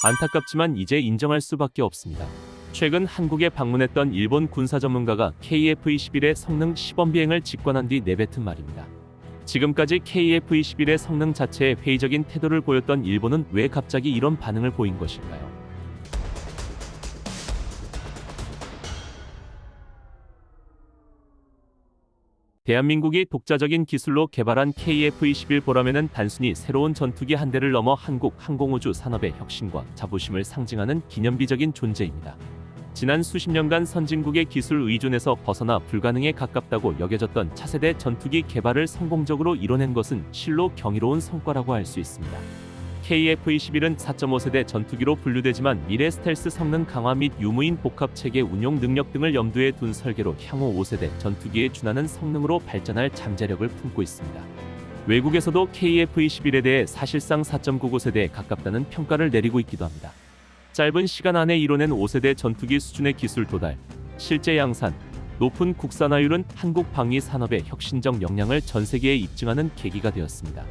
안타깝지만 이제 인정할 수밖에 없습니다. 최근 한국에 방문했던 일본 군사 전문가가 KF-21의 성능 시범 비행을 직관한 뒤 내뱉은 말입니다. 지금까지 KF-21의 성능 자체에 회의적인 태도를 보였던 일본은 왜 갑자기 이런 반응을 보인 것일까요? 대한민국이 독자적인 기술로 개발한 KF-21 보람에는 단순히 새로운 전투기 한 대를 넘어 한국 항공우주 산업의 혁신과 자부심을 상징하는 기념비적인 존재입니다. 지난 수십 년간 선진국의 기술 의존에서 벗어나 불가능에 가깝다고 여겨졌던 차세대 전투기 개발을 성공적으로 이뤄낸 것은 실로 경이로운 성과라고 할 수 있습니다. KF-21은 4.5세대 전투기로 분류되지만 미래 스텔스 성능 강화 및 유무인 복합체계 운용 능력 등을 염두에 둔 설계로 향후 5세대 전투기에 준하는 성능으로 발전할 잠재력을 품고 있습니다. 외국에서도 KF-21에 대해 사실상 4.99세대에 가깝다는 평가를 내리고 있기도 합니다. 짧은 시간 안에 이뤄낸 5세대 전투기 수준의 기술 도달, 실제 양산, 높은 국산화율은 한국 방위 산업의 혁신적 역량을 전 세계에 입증하는 계기가 되었습니다.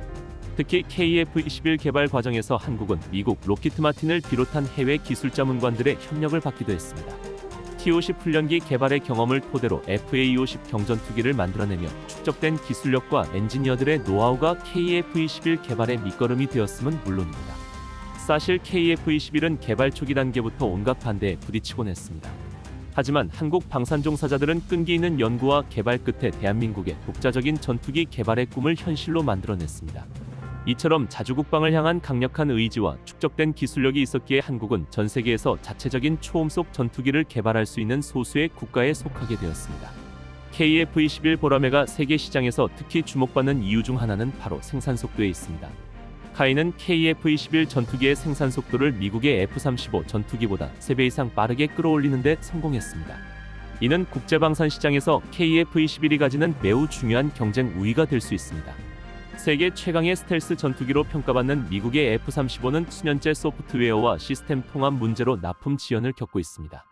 특히 KF-21 개발 과정에서 한국은 미국 로키트 마틴을 비롯한 해외 기술 자문관들의 협력을 받기도 했습니다. T-50 훈련기 개발의 경험을 토대로 FA-50 경전투기를 만들어내며 축적된 기술력과 엔지니어들의 노하우가 KF-21 개발의 밑거름이 되었음은 물론입니다. 사실 KF-21은 개발 초기 단계부터 온갖 반대에 부딪히곤 했습니다. 하지만 한국 방산 종사자들은 끈기 있는 연구와 개발 끝에 대한민국의 독자적인 전투기 개발의 꿈을 현실로 만들어냈습니다. 이처럼 자주국방을 향한 강력한 의지와 축적된 기술력이 있었기에 한국은 전 세계에서 자체적인 초음속 전투기를 개발할 수 있는 소수의 국가에 속하게 되었습니다. KF-21 보라매가 세계 시장에서 특히 주목받는 이유 중 하나는 바로 생산 속도에 있습니다. 카이는 KF-21 전투기의 생산 속도를 미국의 F-35 전투기보다 3배 이상 빠르게 끌어올리는 데 성공했습니다. 이는 국제방산 시장에서 KF-21이 가지는 매우 중요한 경쟁 우위가 될 수 있습니다. 세계 최강의 스텔스 전투기로 평가받는 미국의 F-35는 수년째 소프트웨어와 시스템 통합 문제로 납품 지연을 겪고 있습니다.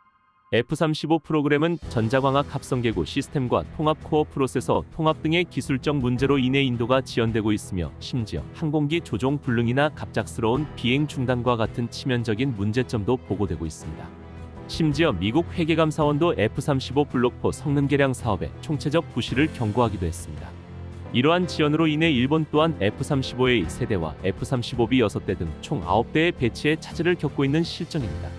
F-35 프로그램은 전자광학 합성계구 시스템과 통합 코어 프로세서 통합 등의 기술적 문제로 인해 인도가 지연되고 있으며 심지어 항공기 조종 불능이나 갑작스러운 비행 중단과 같은 치명적인 문제점도 보고되고 있습니다. 심지어 미국 회계감사원도 F-35 블록포 성능 개량 사업의 총체적 부실을 경고하기도 했습니다. 이러한 지연으로 인해 일본 또한 F-35A 세대와 F-35B 6대 등 총 9대의 배치에 차질을 겪고 있는 실정입니다.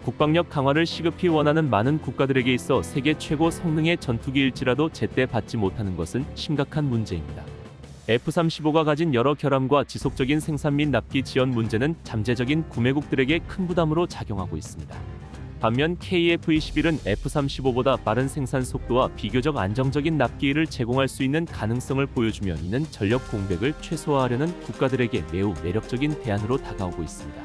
국방력 강화를 시급히 원하는 많은 국가들에게 있어 세계 최고 성능의 전투기일지라도 제때 받지 못하는 것은 심각한 문제입니다. F-35가 가진 여러 결함과 지속적인 생산 및 납기 지연 문제는 잠재적인 구매국들에게 큰 부담으로 작용하고 있습니다. 반면 KF-21은 F-35보다 빠른 생산 속도와 비교적 안정적인 납기를 제공할 수 있는 가능성을 보여주며 이는 전력 공백을 최소화하려는 국가들에게 매우 매력적인 대안으로 다가오고 있습니다.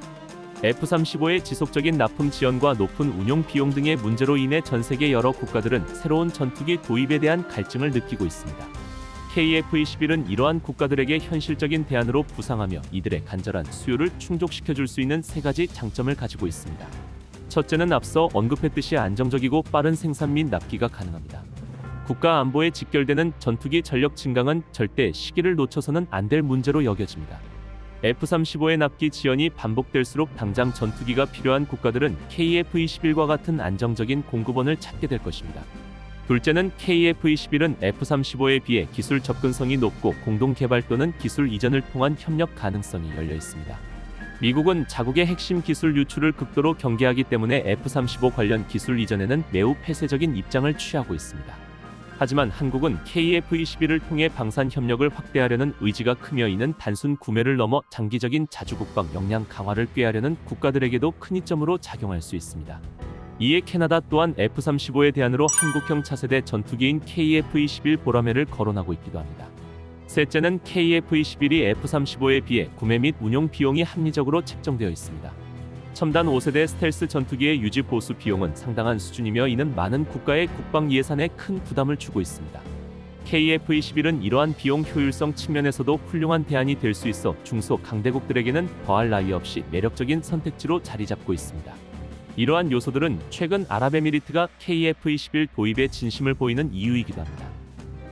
F-35의 지속적인 납품 지연과 높은 운용 비용 등의 문제로 인해 전 세계 여러 국가들은 새로운 전투기 도입에 대한 갈증을 느끼고 있습니다. KF-21은 이러한 국가들에게 현실적인 대안으로 부상하며 이들의 간절한 수요를 충족시켜줄 수 있는 3가지 장점을 가지고 있습니다. 첫째는 앞서 언급했듯이 안정적이고 빠른 생산 및 납기가 가능합니다. 국가 안보에 직결되는 전투기 전력 증강은 절대 시기를 놓쳐서는 안 될 문제로 여겨집니다. F-35의 납기 지연이 반복될수록 당장 전투기가 필요한 국가들은 KF-21과 같은 안정적인 공급원을 찾게 될 것입니다. 둘째는 KF-21은 F-35에 비해 기술 접근성이 높고 공동 개발 또는 기술 이전을 통한 협력 가능성이 열려 있습니다. 미국은 자국의 핵심 기술 유출을 극도로 경계하기 때문에 F-35 관련 기술 이전에는 매우 폐쇄적인 입장을 취하고 있습니다. 하지만 한국은 KF-21을 통해 방산 협력을 확대하려는 의지가 크며 이는 단순 구매를 넘어 장기적인 자주국방 역량 강화를 꾀하려는 국가들에게도 큰 이점으로 작용할 수 있습니다. 이에 캐나다 또한 F-35의 대안으로 한국형 차세대 전투기인 KF-21 보라매를 거론하고 있기도 합니다. 셋째는 KF-21이 F-35에 비해 구매 및 운용 비용이 합리적으로 책정되어 있습니다. 첨단 5세대 스텔스 전투기의 유지 보수 비용은 상당한 수준이며 이는 많은 국가의 국방 예산에 큰 부담을 주고 있습니다. KF-21은 이러한 비용 효율성 측면에서도 훌륭한 대안이 될 수 있어 중소 강대국들에게는 더할 나위 없이 매력적인 선택지로 자리 잡고 있습니다. 이러한 요소들은 최근 아랍에미리트가 KF-21 도입에 진심을 보이는 이유이기도 합니다.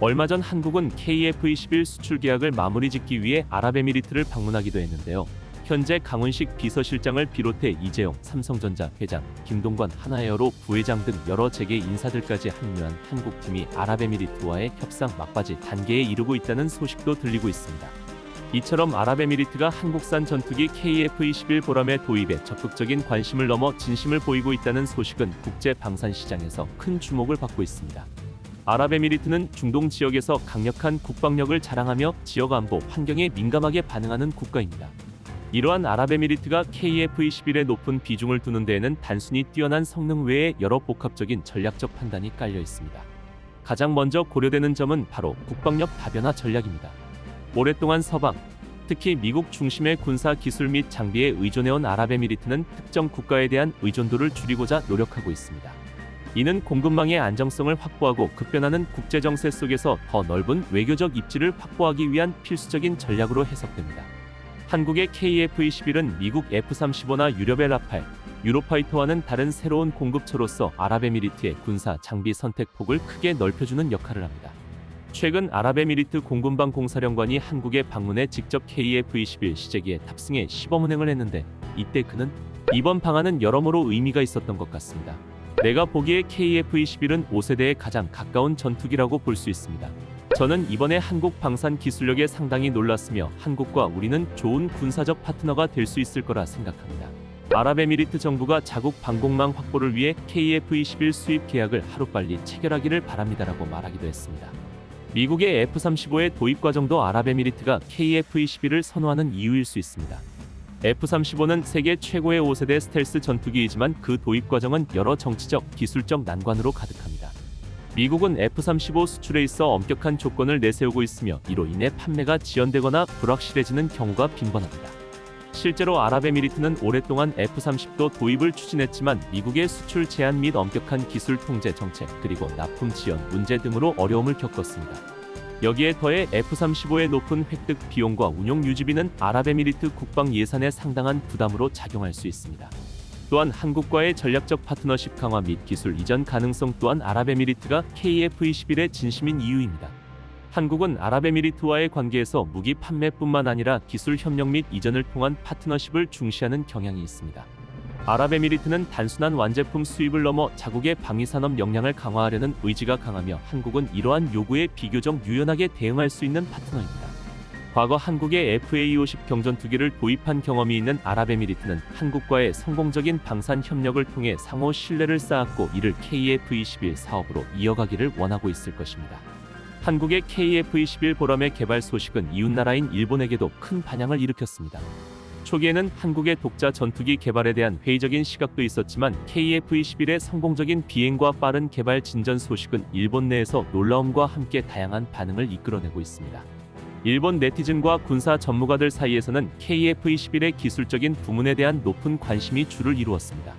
얼마 전 한국은 KF-21 수출 계약을 마무리 짓기 위해 아랍에미리트를 방문하기도 했는데요. 현재 강훈식 비서실장을 비롯해 이재용 삼성전자 회장, 김동관 하나에어로 부회장 등 여러 재계 인사들까지 합류한 한국팀이 아랍에미리트와의 협상 막바지 단계에 이르고 있다는 소식도 들리고 있습니다. 이처럼 아랍에미리트가 한국산 전투기 KF-21 보람의 도입에 적극적인 관심을 넘어 진심을 보이고 있다는 소식은 국제 방산 시장에서 큰 주목을 받고 있습니다. 아랍에미리트는 중동 지역에서 강력한 국방력을 자랑하며 지역 안보 환경에 민감하게 반응하는 국가입니다. 이러한 아랍에미리트가 KF-21에 높은 비중을 두는 데에는 단순히 뛰어난 성능 외에 여러 복합적인 전략적 판단이 깔려 있습니다. 가장 먼저 고려되는 점은 바로 국방력 다변화 전략입니다. 오랫동안 서방, 특히 미국 중심의 군사 기술 및 장비에 의존해온 아랍에미리트는 특정 국가에 대한 의존도를 줄이고자 노력하고 있습니다. 이는 공급망의 안정성을 확보하고 급변하는 국제 정세 속에서 더 넓은 외교적 입지를 확보하기 위한 필수적인 전략으로 해석됩니다. 한국의 KF-21은 미국 F-35나 유럽의 라팔, 유로파이터와는 다른 새로운 공급처로서 아랍에미리트의 군사 장비 선택 폭을 크게 넓혀주는 역할을 합니다. 최근 아랍에미리트 공군방 공사령관이 한국에 방문해 직접 KF-21 시제기에 탑승해 시범운행을 했는데 이때 그는 이번 방안은 여러모로 의미가 있었던 것 같습니다. 내가 보기에 KF-21은 5세대에 가장 가까운 전투기라고 볼 수 있습니다. 저는 이번에 한국 방산 기술력에 상당히 놀랐으며 한국과 우리는 좋은 군사적 파트너가 될 수 있을 거라 생각합니다. 아랍에미리트 정부가 자국 방공망 확보를 위해 KF-21 수입 계약을 하루빨리 체결하기를 바랍니다라고 말하기도 했습니다. 미국의 F-35의 도입 과정도 아랍에미리트가 KF-21을 선호하는 이유일 수 있습니다. F-35는 세계 최고의 5세대 스텔스 전투기이지만 그 도입 과정은 여러 정치적, 기술적 난관으로 가득합니다. 미국은 F-35 수출에 있어 엄격한 조건을 내세우고 있으며 이로 인해 판매가 지연되거나 불확실해지는 경우가 빈번합니다. 실제로 아랍에미리트는 오랫동안 F-30도 도입을 추진했지만 미국의 수출 제한 및 엄격한 기술 통제 정책 그리고 납품 지연 문제 등으로 어려움을 겪었습니다. 여기에 더해 F-35의 높은 획득 비용과 운용 유지비는 아랍에미리트 국방 예산에 상당한 부담으로 작용할 수 있습니다. 또한 한국과의 전략적 파트너십 강화 및 기술 이전 가능성 또한 아랍에미리트가 KF-21의 진심인 이유입니다. 한국은 아랍에미리트와의 관계에서 무기 판매뿐만 아니라 기술 협력 및 이전을 통한 파트너십을 중시하는 경향이 있습니다. 아랍에미리트는 단순한 완제품 수입을 넘어 자국의 방위산업 역량을 강화하려는 의지가 강하며 한국은 이러한 요구에 비교적 유연하게 대응할 수 있는 파트너입니다. 과거 한국의 FA-50 경전투기를 도입한 경험이 있는 아랍에미리트는 한국과의 성공적인 방산 협력을 통해 상호 신뢰를 쌓았고 이를 KF-21 사업으로 이어가기를 원하고 있을 것입니다. 한국의 KF-21 보람의 개발 소식은 이웃나라인 일본에게도 큰 반향을 일으켰습니다. 초기에는 한국의 독자 전투기 개발에 대한 회의적인 시각도 있었지만 KF-21의 성공적인 비행과 빠른 개발 진전 소식은 일본 내에서 놀라움과 함께 다양한 반응을 이끌어내고 있습니다. 일본 네티즌과 군사 전문가들 사이에서는 KF-21의 기술적인 부문에 대한 높은 관심이 주를 이루었습니다.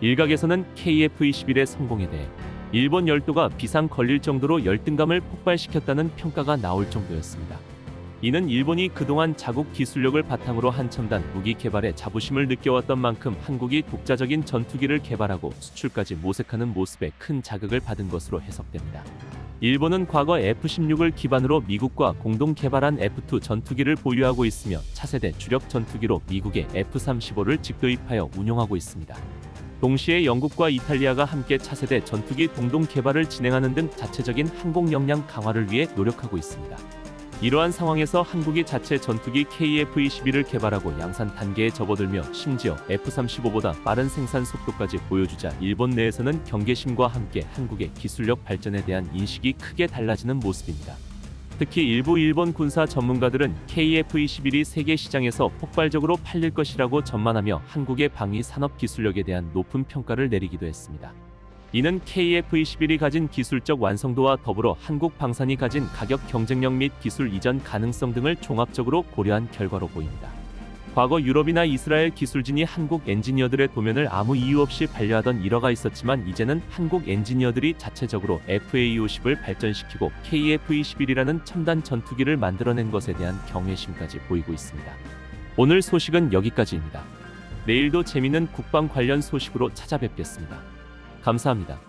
일각에서는 KF-21의 성공에 대해 일본 열도가 비상 걸릴 정도로 열등감을 폭발시켰다는 평가가 나올 정도였습니다. 이는 일본이 그동안 자국 기술력을 바탕으로 한 첨단 무기 개발에 자부심을 느껴왔던 만큼 한국이 독자적인 전투기를 개발하고 수출까지 모색하는 모습에 큰 자극을 받은 것으로 해석됩니다. 일본은 과거 F-16을 기반으로 미국과 공동 개발한 F-2 전투기를 보유하고 있으며 차세대 주력 전투기로 미국의 F-35를 직도입하여 운용하고 있습니다. 동시에 영국과 이탈리아가 함께 차세대 전투기 공동 개발을 진행하는 등 자체적인 항공 역량 강화를 위해 노력하고 있습니다. 이러한 상황에서 한국이 자체 전투기 KF-21을 개발하고 양산 단계에 접어들며 심지어 F-35보다 빠른 생산 속도까지 보여주자 일본 내에서는 경계심과 함께 한국의 기술력 발전에 대한 인식이 크게 달라지는 모습입니다. 특히 일부 일본 군사 전문가들은 KF-21이 세계 시장에서 폭발적으로 팔릴 것이라고 전망하며 한국의 방위 산업 기술력에 대한 높은 평가를 내리기도 했습니다. 이는 KF-21이 가진 기술적 완성도와 더불어 한국 방산이 가진 가격 경쟁력 및 기술 이전 가능성 등을 종합적으로 고려한 결과로 보입니다. 과거 유럽이나 이스라엘 기술진이 한국 엔지니어들의 도면을 아무 이유 없이 반려하던 일화가 있었지만 이제는 한국 엔지니어들이 자체적으로 FA-50을 발전시키고 KF-21이라는 첨단 전투기를 만들어낸 것에 대한 경외심까지 보이고 있습니다. 오늘 소식은 여기까지입니다. 내일도 재미있는 국방 관련 소식으로 찾아뵙겠습니다. 감사합니다.